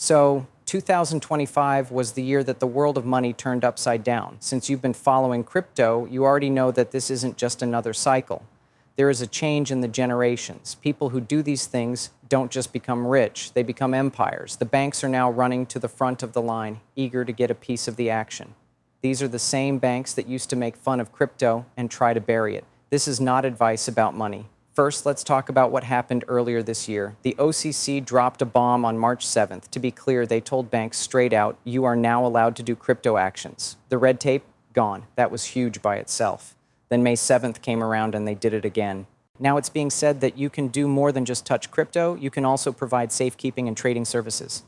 So 2025 was the year that the world of money turned upside down. Since you've been following crypto, you already know that this isn't just another cycle. There is a change in the generations. People who do these things don't just become rich, they become empires. The banks are now running to the front of the line, eager to get a piece of the action. These are the same banks that used to make fun of crypto and try to bury it. This is not advice about money. First, let's talk about what happened earlier this year. The OCC dropped a bomb on March 7th. To be clear, they told banks straight out, you are now allowed to do crypto actions. The red tape, gone. That was huge by itself. Then May 7th came around and they did it again. Now it's being said that you can do more than just touch crypto, you can also provide safekeeping and trading services.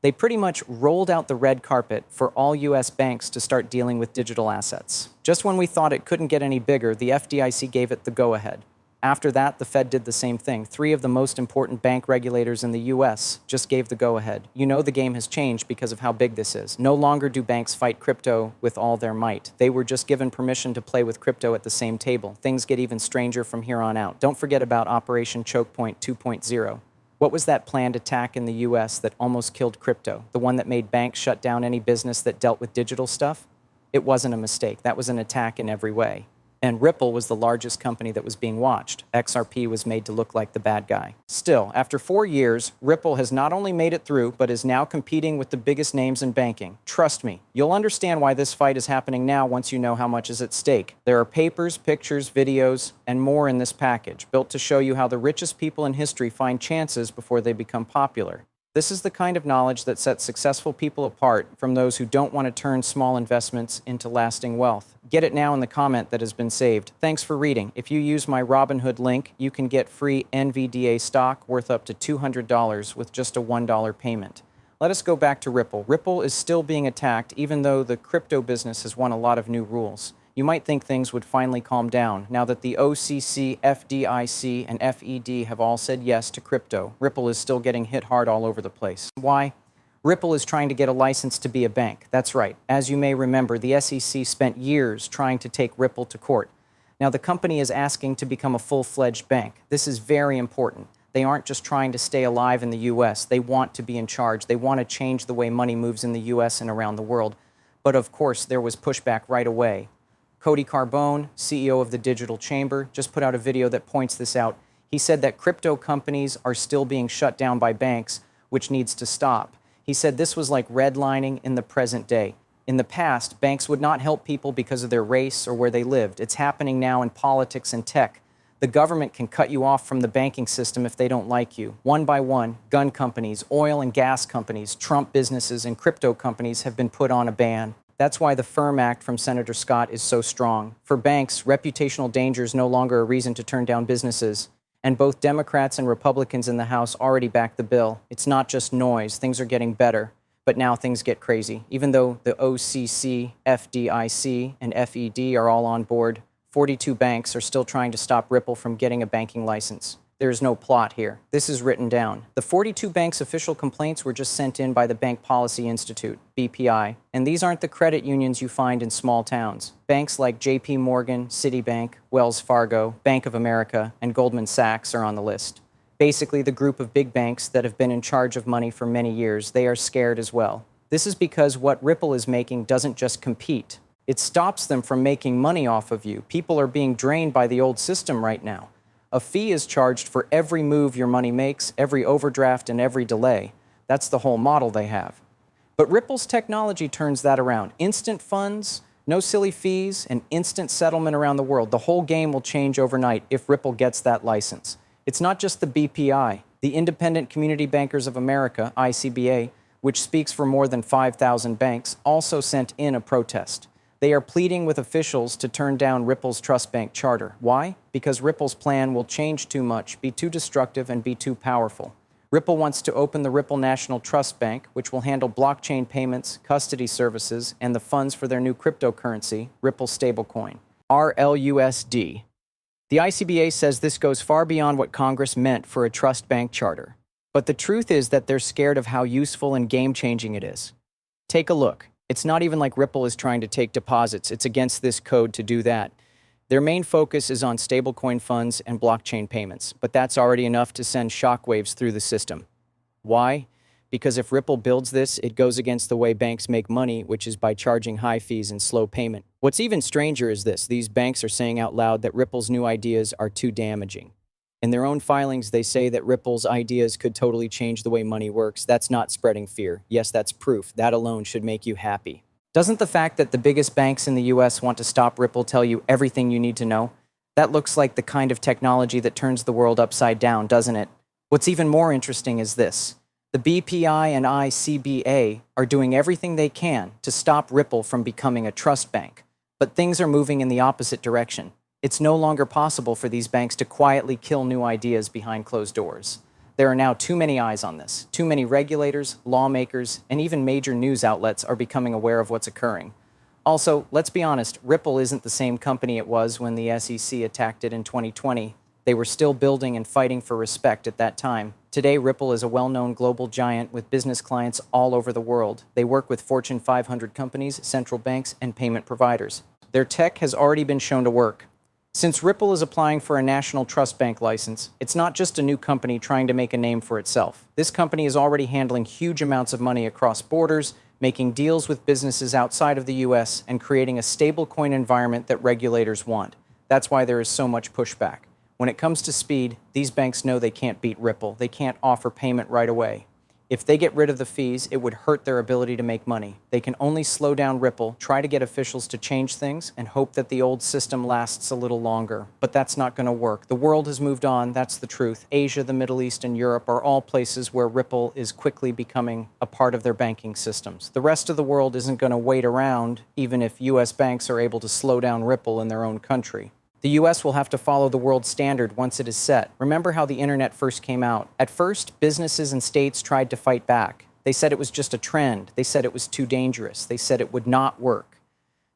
They pretty much rolled out the red carpet for all US banks to start dealing with digital assets. Just when we thought it couldn't get any bigger, the FDIC gave it the go-ahead. After that, the Fed did the same thing. 3 of the most important bank regulators in the US just gave the go-ahead. You know the game has changed because of how big this is. No longer do banks fight crypto with all their might. They were just given permission to play with crypto at the same table. Things get even stranger from here on out. Don't forget about Operation Chokepoint 2.0. What was that planned attack in the US that almost killed crypto? The one that made banks shut down any business that dealt with digital stuff? It wasn't a mistake. That was an attack in every way. And Ripple was the largest company that was being watched. XRP was made to look like the bad guy. Still, after 4 years, Ripple has not only made it through, but is now competing with the biggest names in banking. Trust me, you'll understand why this fight is happening now once you know how much is at stake. There are papers, pictures, videos, and more in this package, built to show you how the richest people in history find chances before they become popular. This is the kind of knowledge that sets successful people apart from those who don't want to turn small investments into lasting wealth. Get it now in the comment that has been saved. Thanks for reading. If you use my Robinhood link, you can get free NVDA stock worth up to $200 with just a $1 payment. Let us go back to Ripple. Ripple is still being attacked even though the crypto business has won a lot of new rules. You might think things would finally calm down now that the OCC, FDIC, and FED have all said yes to crypto. Ripple is still getting hit hard all over the place. Why? Ripple is trying to get a license to be a bank. That's right. As you may remember, the SEC spent years trying to take Ripple to court. Now the company is asking to become a full-fledged bank. This is very important. They aren't just trying to stay alive in the US. They want to be in charge. They want to change the way money moves in the US and around the world. But of course, there was pushback right away. Cody Carbone, CEO of the Digital Chamber, just put out a video that points this out. He said that crypto companies are still being shut down by banks, which needs to stop. He said this was like redlining in the present day. In the past, banks would not help people because of their race or where they lived. It's happening now in politics and tech. The government can cut you off from the banking system if they don't like you. One by one, gun companies, oil and gas companies, Trump businesses, and crypto companies have been put on a ban. That's why the FIRM Act from Senator Scott is so strong. For banks, reputational danger is no longer a reason to turn down businesses. And both Democrats and Republicans in the House already backed the bill. It's not just noise. Things are getting better. But now things get crazy. Even though the OCC, FDIC, and FED are all on board, 42 banks are still trying to stop Ripple from getting a banking license. There is no plot here. This is written down. The 42 banks' official complaints were just sent in by the Bank Policy Institute, BPI, and these aren't the credit unions you find in small towns. Banks like JP Morgan, Citibank, Wells Fargo, Bank of America, and Goldman Sachs are on the list. Basically, the group of big banks that have been in charge of money for many years, they are scared as well. This is because what Ripple is making doesn't just compete. It stops them from making money off of you. People are being drained by the old system right now. A fee is charged for every move your money makes, every overdraft, and every delay. That's the whole model they have. But Ripple's technology turns that around. Instant funds, no silly fees, and instant settlement around the world. The whole game will change overnight if Ripple gets that license. It's not just the BPI. The Independent Community Bankers of America, ICBA, which speaks for more than 5,000 banks, also sent in a protest. They are pleading with officials to turn down Ripple's trust bank charter. Why? Because Ripple's plan will change too much, be too destructive, and be too powerful. Ripple wants to open the Ripple National Trust Bank, which will handle blockchain payments, custody services, and the funds for their new cryptocurrency, Ripple Stablecoin, RLUSD. The ICBA says this goes far beyond what Congress meant for a trust bank charter. But the truth is that they're scared of how useful and game-changing it is. Take a look. It's not even like Ripple is trying to take deposits. It's against this code to do that. Their main focus is on stablecoin funds and blockchain payments, but that's already enough to send shockwaves through the system. Why? Because if Ripple builds this, it goes against the way banks make money, which is by charging high fees and slow payment. What's even stranger is this. These banks are saying out loud that Ripple's new ideas are too damaging. In their own filings, they say that Ripple's ideas could totally change the way money works. That's not spreading fear. Yes, that's proof. That alone should make you happy. Doesn't the fact that the biggest banks in the US want to stop Ripple tell you everything you need to know? That looks like the kind of technology that turns the world upside down, doesn't it? What's even more interesting is this. The BPI and ICBA are doing everything they can to stop Ripple from becoming a trust bank. But things are moving in the opposite direction. It's no longer possible for these banks to quietly kill new ideas behind closed doors. There are now too many eyes on this. Too many regulators, lawmakers, and even major news outlets are becoming aware of what's occurring. Also, let's be honest, Ripple isn't the same company it was when the SEC attacked it in 2020. They were still building and fighting for respect at that time. Today, Ripple is a well-known global giant with business clients all over the world. They work with Fortune 500 companies, central banks, and payment providers. Their tech has already been shown to work. Since Ripple is applying for a national trust bank license, it's not just a new company trying to make a name for itself. This company is already handling huge amounts of money across borders, making deals with businesses outside of the US, and creating a stablecoin environment that regulators want. That's why there is so much pushback. When it comes to speed, these banks know they can't beat Ripple. They can't offer payment right away. If they get rid of the fees, it would hurt their ability to make money. They can only slow down Ripple, try to get officials to change things, and hope that the old system lasts a little longer. But that's not going to work. The world has moved on, that's the truth. Asia, the Middle East, and Europe are all places where Ripple is quickly becoming a part of their banking systems. The rest of the world isn't going to wait around, even if US banks are able to slow down Ripple in their own country. The US will have to follow the world standard once it is set. Remember how the internet first came out. At first, businesses and states tried to fight back. They said it was just a trend. They said it was too dangerous. They said it would not work.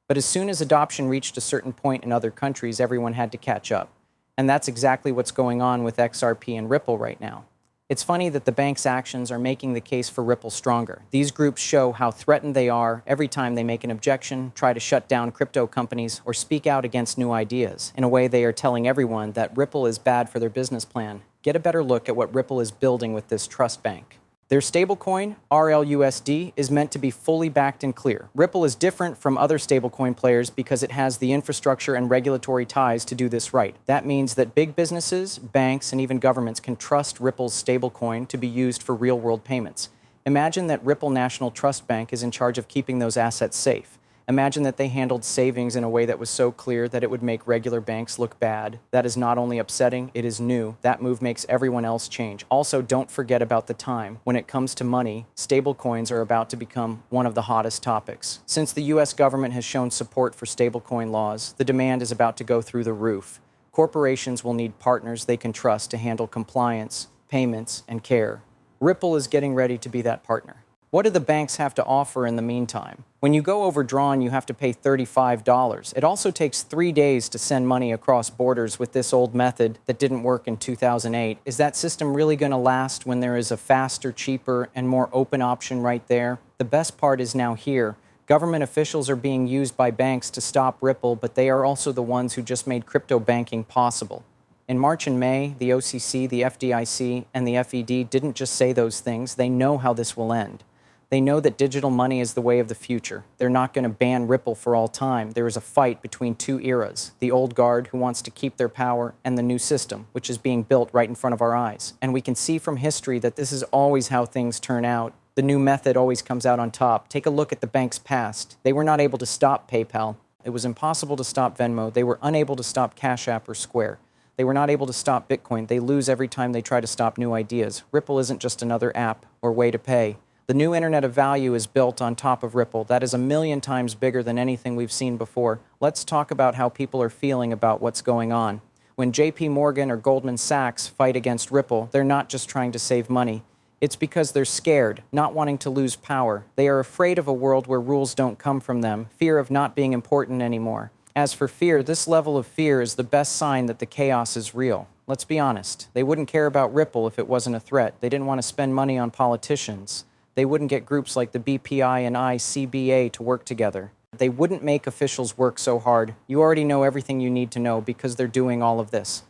But as soon as adoption reached a certain point in other countries, everyone had to catch up. And that's exactly what's going on with XRP and Ripple right now. It's funny that the bank's actions are making the case for Ripple stronger. These groups show how threatened they are every time they make an objection, try to shut down crypto companies, or speak out against new ideas. In a way, they are telling everyone that Ripple is bad for their business plan. Get a better look at what Ripple is building with this trust bank. Their stablecoin, RLUSD, is meant to be fully backed and clear. Ripple is different from other stablecoin players because it has the infrastructure and regulatory ties to do this right. That means that big businesses, banks, and even governments can trust Ripple's stablecoin to be used for real-world payments. Imagine that Ripple National Trust Bank is in charge of keeping those assets safe. Imagine that they handled savings in a way that was so clear that it would make regular banks look bad. That is not only upsetting, it is new. That move makes everyone else change. Also, don't forget about the time. When it comes to money, stablecoins are about to become one of the hottest topics. Since the US government has shown support for stablecoin laws, the demand is about to go through the roof. Corporations will need partners they can trust to handle compliance, payments, and care. Ripple is getting ready to be that partner. What do the banks have to offer in the meantime? When you go overdrawn, you have to pay $35. It also takes 3 days to send money across borders with this old method that didn't work in 2008. Is that system really going to last when there is a faster, cheaper, and more open option right there? The best part is now here. Government officials are being used by banks to stop Ripple, but they are also the ones who just made crypto banking possible. In March and May, the OCC, the FDIC, and the FED didn't just say those things. They know how this will end. They know that digital money is the way of the future. They're not going to ban Ripple for all time. There is a fight between two eras, the old guard who wants to keep their power and the new system, which is being built right in front of our eyes. And we can see from history that this is always how things turn out. The new method always comes out on top. Take a look at the bank's past. They were not able to stop PayPal. It was impossible to stop Venmo. They were unable to stop Cash App or Square. They were not able to stop Bitcoin. They lose every time they try to stop new ideas. Ripple isn't just another app or way to pay. The new Internet of Value is built on top of Ripple. That is 1,000,000 times bigger than anything we've seen before. Let's talk about how people are feeling about what's going on. When JP Morgan or Goldman Sachs fight against Ripple, they're not just trying to save money. It's because they're scared, not wanting to lose power. They are afraid of a world where rules don't come from them, fear of not being important anymore. As for fear, this level of fear is the best sign that the chaos is real. Let's be honest. They wouldn't care about Ripple if it wasn't a threat. They didn't want to spend money on politicians. They wouldn't get groups like the BPI and ICBA to work together. They wouldn't make officials work so hard. You already know everything you need to know because they're doing all of this.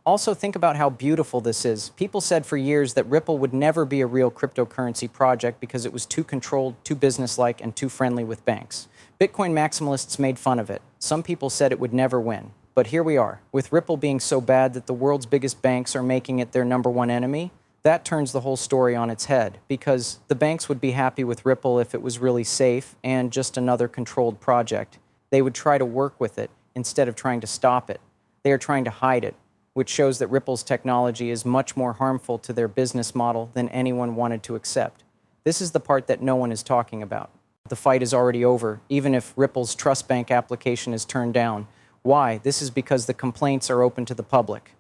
Also, think about how beautiful this is. People said for years that Ripple would never be a real cryptocurrency project because it was too controlled, too businesslike, and too friendly with banks. Bitcoin maximalists made fun of it. Some people said it would never win. But here we are. With Ripple being so bad that the world's biggest banks are making it their #1 enemy, that turns the whole story on its head, because the banks would be happy with Ripple if it was really safe and just another controlled project. They would try to work with it instead of trying to stop it. They are trying to hide it, which shows that Ripple's technology is much more harmful to their business model than anyone wanted to accept. This is the part that no one is talking about. The fight is already over, even if Ripple's Trust Bank application is turned down. Why? This is because the complaints are open to the public.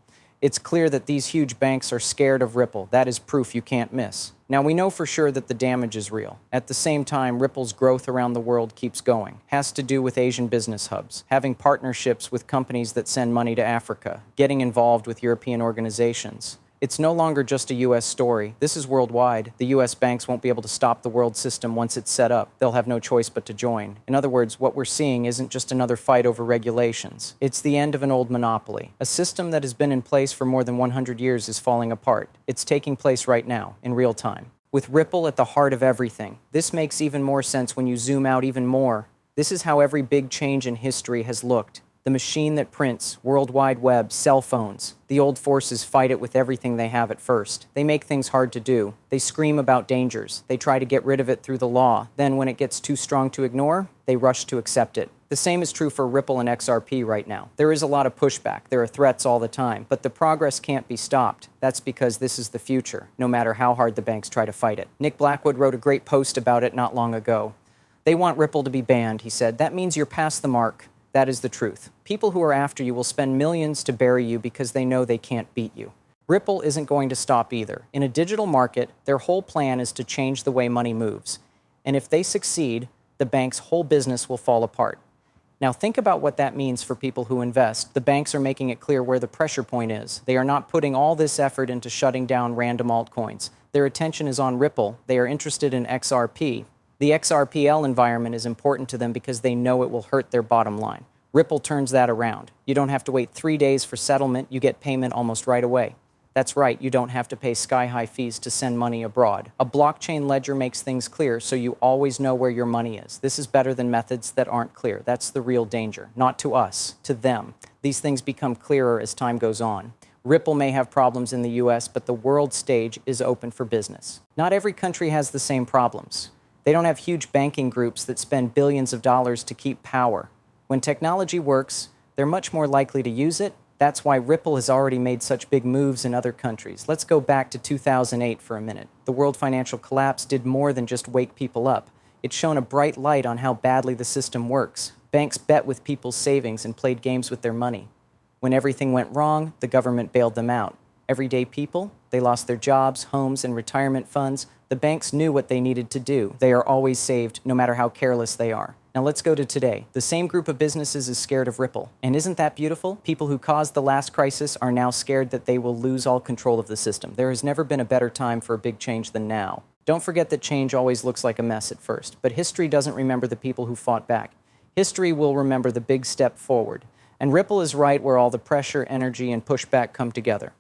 It's clear that these huge banks are scared of Ripple. That is proof you can't miss. Now, we know for sure that the damage is real. At the same time, Ripple's growth around the world keeps going. Has to do with Asian business hubs, having partnerships with companies that send money to Africa, getting involved with European organizations. It's no longer just a U.S. story. This is worldwide. The U.S. banks won't be able to stop the world system once it's set up. They'll have no choice but to join. In other words, what we're seeing isn't just another fight over regulations. It's the end of an old monopoly. A system that has been in place for more than 100 years is falling apart. It's taking place right now, in real time. With Ripple at the heart of everything. This makes even more sense when you zoom out even more. This is how every big change in history has looked. The machine that prints, World Wide Web, cell phones. The old forces fight it with everything they have at first. They make things hard to do. They scream about dangers. They try to get rid of it through the law. Then when it gets too strong to ignore, they rush to accept it. The same is true for Ripple and XRP right now. There is a lot of pushback. There are threats all the time. But the progress can't be stopped. That's because this is the future, no matter how hard the banks try to fight it. Nick Blackwood wrote a great post about it not long ago. They want Ripple to be banned, he said. That means you're past the mark. That is the truth. People who are after you will spend millions to bury you because they know they can't beat you. Ripple isn't going to stop either. In a digital market, their whole plan is to change the way money moves. And if they succeed, the bank's whole business will fall apart. Now think about what that means for people who invest. The banks are making it clear where the pressure point is. They are not putting all this effort into shutting down random altcoins. Their attention is on Ripple. They are interested in XRP. The XRPL environment is important to them because they know it will hurt their bottom line. Ripple turns that around. You don't have to wait 3 days for settlement. You get payment almost right away. That's right, you don't have to pay sky-high fees to send money abroad. A blockchain ledger makes things clear, so you always know where your money is. This is better than methods that aren't clear. That's the real danger. Not to us, to them. These things become clearer as time goes on. Ripple may have problems in the US, but the world stage is open for business. Not every country has the same problems. They don't have huge banking groups that spend billions of dollars to keep power. When technology works, they're much more likely to use it. That's why Ripple has already made such big moves in other countries. Let's go back to 2008 for a minute. The world financial collapse did more than just wake people up. It shone a bright light on how badly the system works. Banks bet with people's savings and played games with their money. When everything went wrong, the government bailed them out. Everyday people, they lost their jobs, homes, and retirement funds. The banks knew what they needed to do. They are always saved, no matter how careless they are. Now let's go to today. The same group of businesses is scared of Ripple. And isn't that beautiful? People who caused the last crisis are now scared that they will lose all control of the system. There has never been a better time for a big change than now. Don't forget that change always looks like a mess at first, but history doesn't remember the people who fought back. History will remember the big step forward. And Ripple is right where all the pressure, energy, and pushback come together.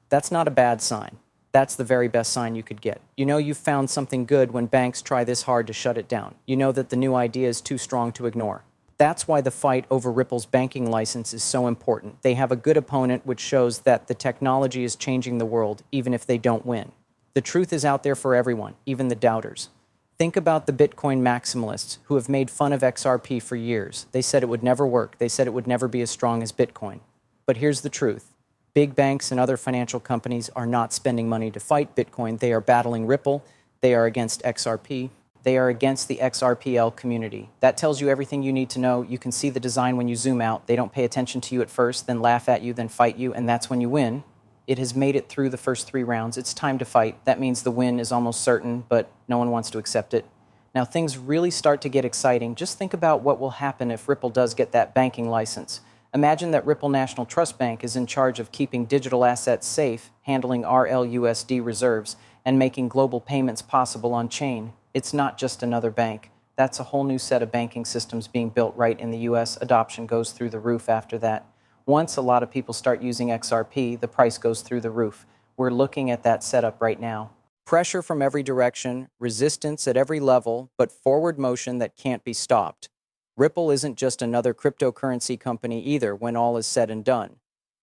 That's not a bad sign. That's the very best sign you could get. You know you've found something good when banks try this hard to shut it down. You know that the new idea is too strong to ignore. That's why the fight over Ripple's banking license is so important. They have a good opponent, which shows that the technology is changing the world, even if they don't win. The truth is out there for everyone, even the doubters. Think about the Bitcoin maximalists who have made fun of XRP for years. They said it would never work. They said it would never be as strong as Bitcoin. But here's the truth. Big banks and other financial companies are not spending money to fight Bitcoin. They are battling Ripple. They are against XRP. They are against the XRPL community. That tells you everything you need to know. You can see the design when you zoom out. They don't pay attention to you at first, then laugh at you, then fight you, and that's when you win. It has made it through the first 3 rounds. It's time to fight. That means the win is almost certain, but no one wants to accept it. Now things really start to get exciting. Just think about what will happen if Ripple does get that banking license. Imagine that Ripple National Trust Bank is in charge of keeping digital assets safe, handling RLUSD reserves, and making global payments possible on-chain. It's not just another bank. That's a whole new set of banking systems being built right in the US. Adoption goes through the roof after that. Once a lot of people start using XRP, the price goes through the roof. We're looking at that setup right now. Pressure from every direction, resistance at every level, but forward motion that can't be stopped. Ripple isn't just another cryptocurrency company either when all is said and done.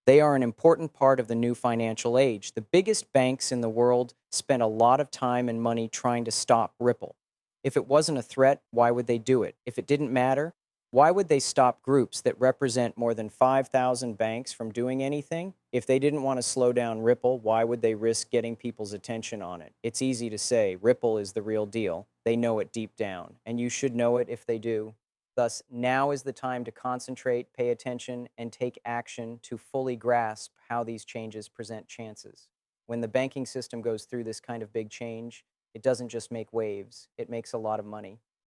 They are an important part of the new financial age. The biggest banks in the world spent a lot of time and money trying to stop Ripple. If it wasn't a threat, why would they do it? If it didn't matter, why would they stop groups that represent more than 5,000 banks from doing anything? If they didn't want to slow down Ripple, why would they risk getting people's attention on it? It's easy to say Ripple is the real deal. They know it deep down, and you should know it if they do. Thus, now is the time to concentrate, pay attention, and take action to fully grasp how these changes present chances. When the banking system goes through this kind of big change, it doesn't just make waves, it makes a lot of money.